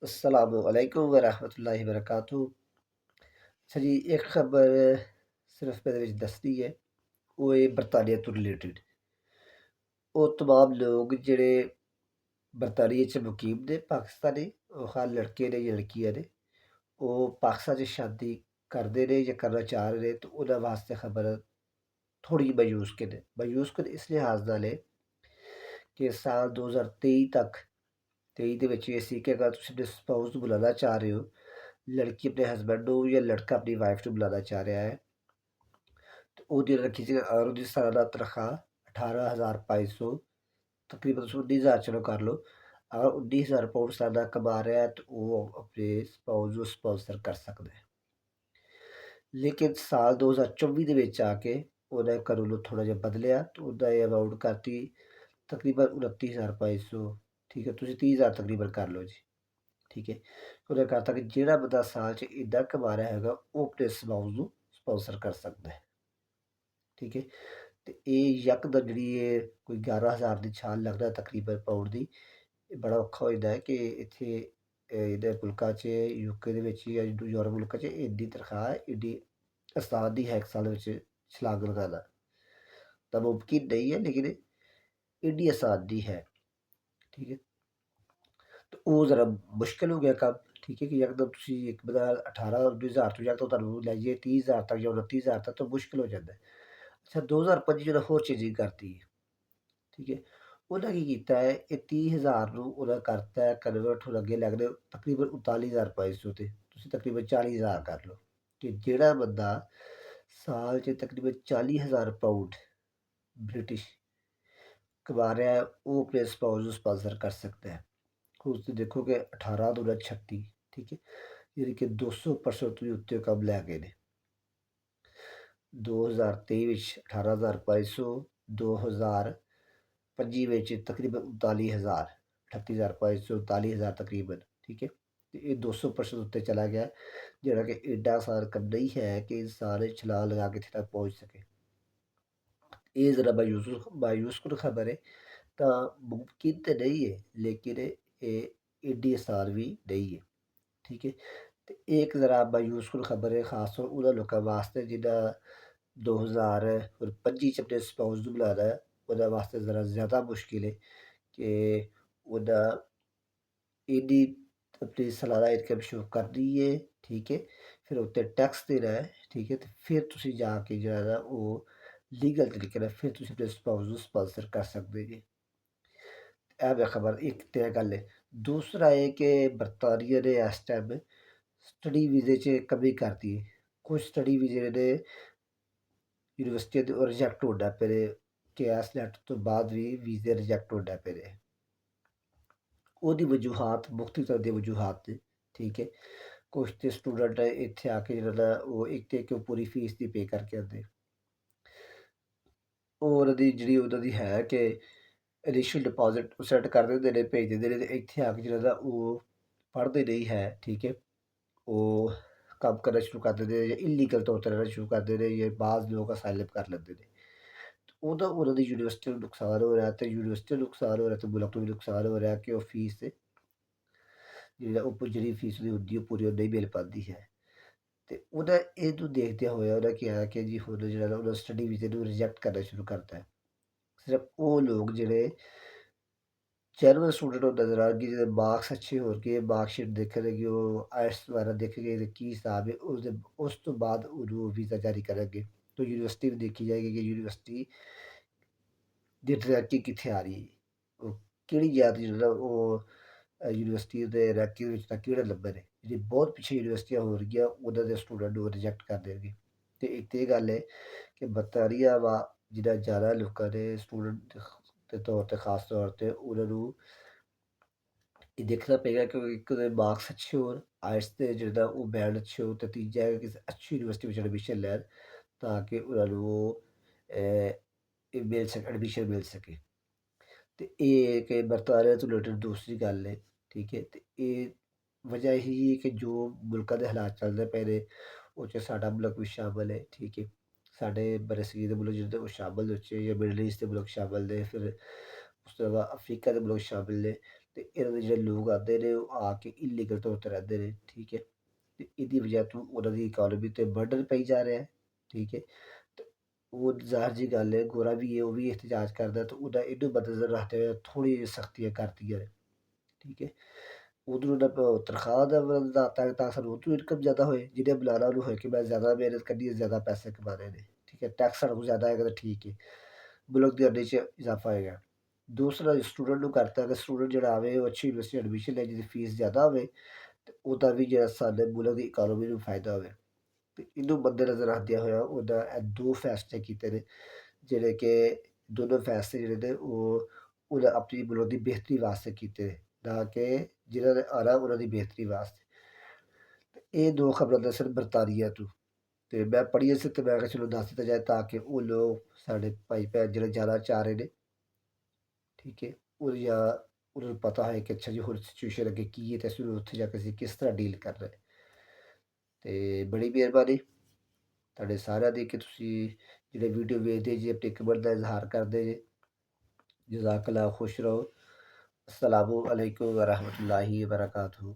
अस्सलामुअलैकुम वरहमतुल्लाहि वबरकातुहू। अच्छा जी, एक खबर सिर्फ मेरे विच दसनी है, वो है बरतानिया तो रिलेटेड। वो तमाम लोग जेह्ड़े बरतानिया च मुकीम ने पाकिस्तानी, ओह् खां लड़के ने या लड़कियां ने, ओह् पाकिस्तान च शादी करदे ने या करना चाह रहे ने, तो उन्हां वास्ते खबर थोड़ी मायूसकिन है। मायूसकिन इस लिहाज नाल है कि साल 2023 तक 23 ਦੇ ਵਿੱਚ ਇਹ ਸੀ ਕਿ ਅਗਰ ਤੁਸੀਂ ਆਪਣੇ ਸਪਾਊਸ ਨੂੰ ਬੁਲਾਉਣਾ ਚਾਹ ਰਹੇ ਹੋ, ਲੜਕੀ ਆਪਣੇ ਹਸਬੈਂਡ ਨੂੰ ਜਾਂ ਲੜਕਾ ਆਪਣੀ ਵਾਈਫ ਨੂੰ ਬੁਲਾਉਣਾ ਚਾਹ ਰਿਹਾ ਹੈ, तो वो जो रखी थी और उसकी सालाना तनख्वाह 18,500, तकरीबन उसमें 19,000 चलो कर लो। अगर 19,000 पाउंड सालाना कमा रहा है तो वो अपने स्पाउस ਨੂੰ स्पॉन्सर कर सकता है। लेकिन साल 2024 ਦੇ ਵਿੱਚ ਆ ਕੇ ਉਹਨੇ ਕਾਨੂੰਨ ਨੂੰ ਥੋੜ੍ਹਾ ਜਿਹਾ ਬਦਲਿਆ ਤੇ ਉਹਦਾ ਇਹ ਅਮਾਊਂਟ ਕਰਤੀ ਤਕਰੀਬਨ 29,500। ਠੀਕ ਹੈ, ਤੁਸੀਂ 30,000 ਤਕਰੀਬਨ ਕਰ ਲਓ ਜੀ। ਠੀਕ ਹੈ, ਉਹਨੇ ਕਰਤਾ ਕਿ ਜਿਹੜਾ ਬੰਦਾ ਸਾਲ 'ਚ ਇੰਨਾ ਕਮਾ ਰਿਹਾ ਹੈਗਾ ਉਹ ਆਪਣੇ ਸਪਾਊਸ ਨੂੰ ਸਪਾਂਸਰ ਕਰ ਸਕਦਾ ਹੈ। ਠੀਕ ਹੈ, ਤੇ ਇਹ ਯਕਦਮ ਜਿਹੜੀ ਇਹ ਕੋਈ 11,000 ਦੀ ਛਾਲ ਲੱਗਦਾ ਤਕਰੀਬਨ ਪਾਉਂਡ ਦੀ, ਇਹ ਬੜਾ ਔਖਾ ਹੋ ਜਾਂਦਾ ਹੈ ਕਿ ਇੱਥੇ ਇਹਦੇ ਮੁਲਕਾਂ 'ਚ ਯੂਕੇ ਦੇ ਵਿੱਚ ਜਾਂ ਯੂਰਪ ਮੁਲਕਾਂ 'ਚ ਇੰਨੀ ਤਨਖਾਹ ਇੰਨੀ ਆਸਾਨ ਨਹੀਂ ਹੈ ਇੱਕ ਸਾਲ ਵਿੱਚ ਛਲਾਂਗ ਲਗਾਉਣਾ। ਤਾਂ ਮੁਮਕਿਨ ਨਹੀਂ ਹੈ ਲੇਕਿਨ ਇੰਨੀ ਆਸਾਨ ਨਹੀਂ ਹੈ। ਠੀਕ ਹੈ, ਤੇ ਉਹ ਜ਼ਰਾ ਮੁਸ਼ਕਿਲ ਹੋ ਗਿਆ ਕੰਮ। ਠੀਕ ਹੈ, ਕਿ ਯਕਦਮ ਤੁਸੀਂ ਇੱਕ ਬੰਦਾ 18-19,000 ਤੋਂ ਯਕਦਮ ਤੁਹਾਨੂੰ ਲੈ ਜਾਈਏ 30,000 ਤੱਕ ਜਾਂ 29,000 ਤੱਕ ਤਾਂ ਮੁਸ਼ਕਿਲ ਹੋ ਜਾਂਦਾ ਹੈ। ਅੱਛਾ, 2025 'ਚ ਉਹਨੇ ਹੋਰ ਚੇਂਜਿੰਗ ਕਰਤੀ ਹੈ। ਠੀਕ ਹੈ, ਉਹਨਾਂ ਕੀ ਕੀਤਾ ਹੈ, ਇਹ 30,000 ਨੂੰ ਉਹਨਾਂ ਕਰਤਾ ਹੈ ਕਨਵਰਟ ਹੁਣ ਅੱਗੇ ਲੱਗਦੇ ਤਕਰੀਬਨ 39,500 ਤੇ ਤੁਸੀਂ ਤਕਰੀਬਨ 40,000 ਕਰ ਲਓ ਕਿ ਜਿਹੜਾ ਬੰਦਾ ਸਾਲ 'ਚ ਤਕਰੀਬਨ 40,000 ਪਾਊਂਡ ਬ੍ਰਿਟਿਸ਼ ਕਮਾ ਰਿਹਾ ਹੈ ਉਹ ਆਪਣੇ ਸਪਾਊਸ ਨੂੰ ਸਪਾਂਸਰ ਕਰ ਸਕਦਾ ਹੈ। ਹੁਣ ਤੁਸੀਂ ਦੇਖੋ ਕਿ 18 ਦੂਣਾ 36। ਠੀਕ ਹੈ, ਯਾਨੀ ਕਿ 200% ਵੀ ਉੱਤੇ ਕੰਮ ਲੈ ਗਏ ਨੇ। 2023 ਵਿੱਚ 18,500, 2025 ਵਿੱਚ ਤਕਰੀਬਨ 39,000, 38,500, 39,000 ਤਕਰੀਬਨ। ਠੀਕ ਹੈ, ਤੇ ਇਹ 200% ਉੱਤੇ ਚਲਾ ਗਿਆ, ਜਿਹੜਾ ਕਿ ਐਡਾ ਆਸਾਨ ਕੰਮ ਨਹੀਂ ਹੈ ਕਿ ਇਨਸਾਨ ਛਲਾਂਗ ਲਗਾ ਕੇ ਇੱਥੇ ਤੱਕ ਪਹੁੰਚ ਸਕੇ। ਇਹ ਜ਼ਰਾ ਮਾਯੂਸਕੁਨ ਖਬਰ ਹੈ। ਤਾਂ ਮੁਮਕਿਨ ਤਾਂ ਨਹੀਂ ਹੈ ਲੇਕਿਨ ਇਹ ਐਡੀ ਆਸਾਨ ਵੀ ਨਹੀਂ ਹੈ। ਠੀਕ ਹੈ, ਤੇ ਇਹ ਇੱਕ ਜ਼ਰਾ ਮਾਯੂਸਕੁਨ ਖਬਰ ਹੈ ਖਾਸ ਤੌਰ ਉਹਨਾਂ ਲੋਕਾਂ ਵਾਸਤੇ ਜਿਨ੍ਹਾਂ 2025 ਚ ਆਪਣੇ ਸਪਾਊਸ ਨੂੰ ਬੁਲਾਉਣਾ ਹੈ। ਉਹਨਾਂ ਵਾਸਤੇ ਜ਼ਰਾ ਜ਼ਿਆਦਾ ਮੁਸ਼ਕਿਲ ਹੈ ਕਿ ਉਹਨਾਂ ਇੰਨੀ ਆਪਣੀ ਸਾਲਾਨਾ ਇਨਕਮ ਸ਼ੋ ਕਰਨੀ ਹੈ। ਠੀਕ ਹੈ, ਫਿਰ ਉੱਤੇ ਟੈਕਸ ਦੇਣਾ ਹੈ। ਠੀਕ ਹੈ, ਤੇ ਫਿਰ ਤੁਸੀਂ ਜਾ ਕੇ ਜਿਹੜਾ ਨਾ ਉਹ ਲੀਗਲ ਤਰੀਕੇ ਨਾਲ ਫਿਰ ਤੁਸੀਂ ਆਪਣੇ ਸਪਾਊਸ ਨੂੰ ਸਪਾਂਸਰ ਕਰ ਸਕਦੇ ਜੀ। ਇਹ ਵੇ ਖਬਰ ਇੱਕ ਤਾਂ ਇਹ ਗੱਲ ਹੈ। ਦੂਸਰਾ ਇਹ ਕਿ ਬਰਤਾਨੀਆ ਨੇ ਇਸ ਟਾਈਮ ਸਟੱਡੀ ਵੀਜ਼ੇ 'ਚ ਕਮੀ ਕਰਤੀ ਹੈ। ਕੁਝ ਸਟੱਡੀ ਵੀਜ਼ੇ ਨੇ ਯੂਨੀਵਰਸਿਟੀ ਦੇ ਉਹ ਰਿਜੈਕਟ ਹੋਣ ਲੱਗ ਪਏ ਨੇ ਕਿ ਇਸ ਲੈਟਰ ਤੋਂ ਬਾਅਦ ਵੀ ਵੀਜ਼ੇ ਰਿਜੈਕਟ ਹੋਣ ਲੱਗ ਪਏ ਨੇ। ਉਹਦੀ ਵਜੂਹਾਤ ਮੁਖਤਲਿਫ ਤਰ੍ਹਾਂ ਦੀ ਵਜੂਹਾਤ ਨੇ। ਠੀਕ ਹੈ, ਕੁਛ ਤੇ ਸਟੂਡੈਂਟ ਇੱਥੇ ਆ ਕੇ ਜਿਹੜਾ ਨਾ ਉਹ ਇੱਕ ਤੇ ਕਿ ਪੂਰੀ ਫੀਸ ਦੀ ਪੇ ਕਰਕੇ ਆਉਂਦੇ। ਉਹ ਉਹਨਾਂ ਦੀ ਜਿਹੜੀ ਉਹਨਾਂ ਦੀ ਹੈ ਕਿ ਇਨੀਸ਼ੀਅਲ ਡਿਪੋਜ਼ਿਟ ਉਹ ਸੈੱਟ ਕਰ ਦਿੰਦੇ ਨੇ, ਭੇਜ ਦਿੰਦੇ ਨੇ, ਤੇ ਇੱਥੇ ਆ ਕੇ ਜਿਹੜਾ ਨਾ ਉਹ ਪੜ੍ਹਦੇ ਨਹੀਂ ਹੈ। ਠੀਕ ਹੈ, ਉਹ ਕੰਮ ਕਰਨਾ ਸ਼ੁਰੂ ਕਰ ਦਿੰਦੇ ਨੇ ਜਾਂ ਇਲੀਗਲ ਤੌਰ 'ਤੇ ਰਹਿਣਾ ਸ਼ੁਰੂ ਕਰ ਦਿੰਦੇ ਨੇ ਜਾਂ ਬਾਅਦ ਲੋਕ ਅਸਾਈਲਮ ਕਰ ਲੈਂਦੇ ਨੇ। ਉਹਦਾ ਉਹਨਾਂ ਦੀ ਯੂਨੀਵਰਸਿਟੀ ਨੂੰ ਨੁਕਸਾਨ ਹੋ ਰਿਹਾ ਤੇ ਯੂਨੀਵਰਸਿਟੀ ਨੂੰ ਨੁਕਸਾਨ ਹੋ ਰਿਹਾ ਤੇ ਮੁਲਕ ਨੂੰ ਵੀ ਨੁਕਸਾਨ ਹੋ ਰਿਹਾ ਕਿ ਉਹ ਫੀਸ ਜਿਹੜਾ ਉਹ ਜਿਹੜੀ ਫੀਸ ਦੀ ਹੁੰਦੀ ਉਹ ਪੂਰੀ ਉਹ ਨਹੀਂ ਮਿਲ ਪਾਉਂਦੀ ਹੈ। ਤੇ ਉਹਦਾ ਇਹਨੂੰ ਦੇਖਦਿਆਂ ਹੋਇਆ ਉਹਨੇ ਕਿਹਾ ਕਿ ਜੀ ਹੁਣ ਜਿਹੜਾ ਨਾ ਉਹਨਾਂ ਸਟੱਡੀ ਵੀਜ਼ੇ ਨੂੰ ਰਿਜੈਕਟ ਕਰਨਾ ਸ਼ੁਰੂ ਕਰਤਾ ਹੈ। ਸਿਰਫ ਉਹ ਲੋਕ ਜਿਹੜੇ ਜੈਨੂਅਨ ਸਟੂਡੈਂਟ ਉਹ ਨਜ਼ਰ ਆਉਣਗੇ ਜਿਹਦੇ ਮਾਰਕਸ ਅੱਛੇ ਹੋਣਗੇ, ਮਾਰਕਸ਼ੀਟ ਦੇਖਣਗੇ, ਉਹ ਆਇਲਟਸ ਵਗੈਰਾ ਦੇਖਣਗੇ ਇਹਦੇ ਕੀ ਹਿਸਾਬ ਹੈ, ਉਸ ਤੋਂ ਬਾਅਦ ਉਹਨੂੰ ਵੀਜ਼ਾ ਜਾਰੀ ਕਰਨਗੇ। ਤਾਂ ਯੂਨੀਵਰਸਿਟੀ ਵੀ ਦੇਖੀ ਜਾਏਗੀ ਕਿ ਯੂਨੀਵਰਸਿਟੀ ਦੀ ਰੈਂਕਿੰਗ ਕਿੱਥੇ ਆ ਰਹੀ ਹੈ, ਉਹ ਕਿਹੜੀ ਜ਼ਿਆਦਾ ਜਿਹੜਾ ਉਹ ਯੂਨੀਵਰਸਿਟੀ ਦੇ ਰੈਂਕਿੰਗ ਵਿੱਚ ਤਾਂ ਕਿਹੜੇ ਨੰਬਰ ਨੇ। ਜਿਹੜੀ ਬਹੁਤ ਪਿੱਛੇ ਯੂਨੀਵਰਸਿਟੀਆਂ ਹੋ ਰਹੀਆਂ ਉਹਨਾਂ ਦੇ ਸਟੂਡੈਂਟ ਨੂੰ ਰਿਜੈਕਟ ਕਰ ਦੇਣਗੇ। ਅਤੇ ਇੱਕ ਤਾਂ ਇਹ ਗੱਲ ਹੈ ਕਿ ਬਰਤਾਨੀਆ ਵਾ ਜਿੱਦਾਂ ਜ਼ਿਆਦਾ ਲੋਕਾਂ ਦੇ ਸਟੂਡੈਂਟ ਦੇ ਤੌਰ 'ਤੇ ਖਾਸ ਤੌਰ 'ਤੇ ਉਹਨਾਂ ਨੂੰ ਇਹ ਦੇਖਣਾ ਪਏਗਾ ਕਿ ਇੱਕ ਦੇ ਮਾਰਕਸ ਅੱਛੇ ਹੋਣ, ਆਇਲਟਸ ਦੇ ਜਿਹੜਾ ਉਹ ਬੈਂਡ ਅੱਛੇ ਹੋਣ, ਅਤੇ ਤੀਜਾ ਹੈ ਕਿ ਕਿਸੇ ਅੱਛੀ ਯੂਨੀਵਰਸਿਟੀ ਵਿੱਚ ਐਡਮਿਸ਼ਨ ਲੈਣ ਤਾਂ ਕਿ ਉਹਨਾਂ ਨੂੰ ਉਹ ਇਹ ਮਿਲ ਸਕੇ, ਐਡਮਿਸ਼ਨ ਮਿਲ ਸਕੇ। ਅਤੇ ਇਹ ਕਿ ਬਰਤਾਨੀਆ ਤੋਂ ਰਿਲੇਟਡ ਦੂਸਰੀ ਗੱਲ ਹੈ। ਠੀਕ ਹੈ, ਅਤੇ ਇਹ ਵਜ੍ਹਾ ਇਹੀ ਹੈ ਕਿ ਜੋ ਮੁਲਕਾਂ ਦੇ ਹਾਲਾਤ ਚੱਲਦੇ ਪਏ ਨੇ ਉਹ 'ਚ ਸਾਡਾ ਮੁਲਕ ਵੀ ਸ਼ਾਮਿਲ ਹੈ। ਠੀਕ ਹੈ, ਸਾਡੇ ਬਰਸਗੀਰ ਦੇ ਮੁਲਕ ਜਿਹੜੇ ਉਹ ਸ਼ਾਮਿਲ ਵਿੱਚ ਜਾਂ ਮਿਡਲ ਈਸਟ ਦੇ ਮੁਲਕ ਸ਼ਾਮਿਲ ਨੇ, ਫਿਰ ਉਸ ਤੋਂ ਬਾਅਦ ਅਫਰੀਕਾ ਦੇ ਮੁਲਕ ਸ਼ਾਮਿਲ ਨੇ। ਤੇ ਇਹਨਾਂ ਦੇ ਜਿਹੜੇ ਲੋਕ ਆਉਂਦੇ ਨੇ ਉਹ ਆ ਕੇ ਇਲੀਗਲ ਤੌਰ 'ਤੇ ਰਹਿੰਦੇ ਨੇ, ਠੀਕ ਹੈ। ਤੇ ਇਹਦੀ ਵਜ੍ਹਾ ਤੋਂ ਉਹਨਾਂ ਦੀ ਇਕੋਨਮੀ 'ਤੇ ਬਰਡਨ ਪਈ ਜਾ ਰਿਹਾ ਹੈ, ਠੀਕ ਹੈ। ਤੇ ਉਹ ਜ਼ਾਹਰ ਜੀ ਗੱਲ ਹੈ, ਗੋਰਾ ਵੀ ਹੈ, ਉਹ ਵੀ ਇhtਜਾਜ ਕਰਦਾ, ਤੇ ਉਹਦਾ ਇਹਨੂੰ ਮੱਦੇਨਜ਼ਰ ਰੱਖਦੇ ਹੋਏ ਥੋੜ੍ਹੀ ਜਿਹੀ ਸਖਤੀਆਂ ਕਰਤੀਆਂ ਨੇ, ਠੀਕ ਹੈ। ਉਧਰੋਂ ਉਹਦਾ ਤਨਖਾਹ ਦਾ ਵਧਾਤਾ ਤਾਂ ਸਾਨੂੰ ਉਧਰੋਂ ਇਨਕਮ ਜ਼ਿਆਦਾ ਹੋਏ, ਜਿਹਨੇ ਬੁਲਾਣਾ ਉਹਨੂੰ ਹੋਏ ਕਿ ਮੈਂ ਜ਼ਿਆਦਾ ਮਿਹਨਤ ਕਰਨੀ ਹੈ, ਜ਼ਿਆਦਾ ਪੈਸੇ ਕਮਾਣੇ ਨੇ, ਠੀਕ ਹੈ। ਟੈਕਸ ਸਾਡੇ ਕੋਲ ਜ਼ਿਆਦਾ ਆਏਗਾ ਤਾਂ ਠੀਕ ਹੈ, ਮੁਲਕ ਦੀ ਅਰਨਿੰਗ 'ਚ ਇਜ਼ਾਫਾ ਹੋਏਗਾ। ਦੂਸਰਾ ਸਟੂਡੈਂਟ ਨੂੰ ਕਰਤਾ ਕਿ ਸਟੂਡੈਂਟ ਜਿਹੜਾ ਆਵੇ ਉਹ ਅੱਛੀ ਯੂਨੀਵਰਸਿਟੀ ਐਡਮਿਸ਼ਨ ਲੈ ਜਿਹਦੀ ਫੀਸ ਜ਼ਿਆਦਾ ਹੋਵੇ, ਤੇ ਉਹਦਾ ਵੀ ਜਿਹੜਾ ਸਾਡੇ ਮੁਲਕ ਦੀ ਇਕਾਨਮੀ ਨੂੰ ਫਾਇਦਾ ਹੋਵੇ। ਤੇ ਇਹਨੂੰ ਮੱਦੇਨਜ਼ਰ ਰੱਖਦਿਆਂ ਹੋਇਆ ਉਹਦਾ ਇਹ ਦੋ ਫੈਸਲੇ ਕੀਤੇ ਨੇ, ਜਿਹੜੇ ਕਿ ਦੋਨੋਂ ਫੈਸਲੇ ਜਿਹੜੇ ਨੇ ਉਹ ਉਹਦਾ ਆਪਣੀ ਮੁਲਕ ਦੀ ਬਿਹਤਰੀ ਵਾਸਤੇ ਕੀਤੇ ਨੇ, ਨਾ ਕਿ ਜਿਨ੍ਹਾਂ ਨੇ ਆਉਣਾ ਉਹਨਾਂ ਦੀ ਬਿਹਤਰੀ ਵਾਸਤੇ। ਤੇ ਇਹ ਦੋ ਖਬਰਾਂ ਦਰਅਸਲ ਬਰਤਾਨੀਆ ਤੋਂ, ਤੇ ਮੈਂ ਪੜ੍ਹੀਆਂ ਸੀ, ਤੇ ਮੈਂ ਕਿਹਾ ਚਲੋ ਦੱਸ ਦਿੱਤਾ ਜਾਏ ਤਾਂ ਕਿ ਉਹ ਲੋਕ ਸਾਡੇ ਭਾਈ ਭੈਣ ਜਿਹੜੇ ਜਾਣਾ ਚਾਹ ਰਹੇ ਨੇ, ਠੀਕ ਹੈ, ਉਹ ਜਾਂ ਉਹਨਾਂ ਨੂੰ ਪਤਾ ਹੈ ਕਿ ਅੱਛਾ ਜੀ ਹੁਣ ਸਿਚੁਏਸ਼ਨ ਅੱਗੇ ਕੀ ਹੈ, ਤੇ ਅਸੀਂ ਉੱਥੇ ਜਾ ਕੇ ਅਸੀਂ ਕਿਸ ਤਰ੍ਹਾਂ ਡੀਲ ਕਰਨਾ ਹੈ। ਤੇ ਬੜੀ ਮਿਹਰਬਾਨੀ ਤੁਹਾਡੇ ਸਾਰਿਆਂ ਦੀ ਕਿ ਤੁਸੀਂ ਜਿਹੜੇ ਵੀਡੀਓ ਵੇਖਦੇ ਜੀ ਆਪਣੀ ਕਮੈਂਟ ਦਾ ਇਜ਼ਹਾਰ ਕਰਦੇ ਜੇ। ਜਜ਼ਾਕੱਲਾ, ਖੁਸ਼ ਰਹੋ। ਅਸਲਾਮੁ ਅਲੈकुम व रहमतुल्लाहि व बरकातहू।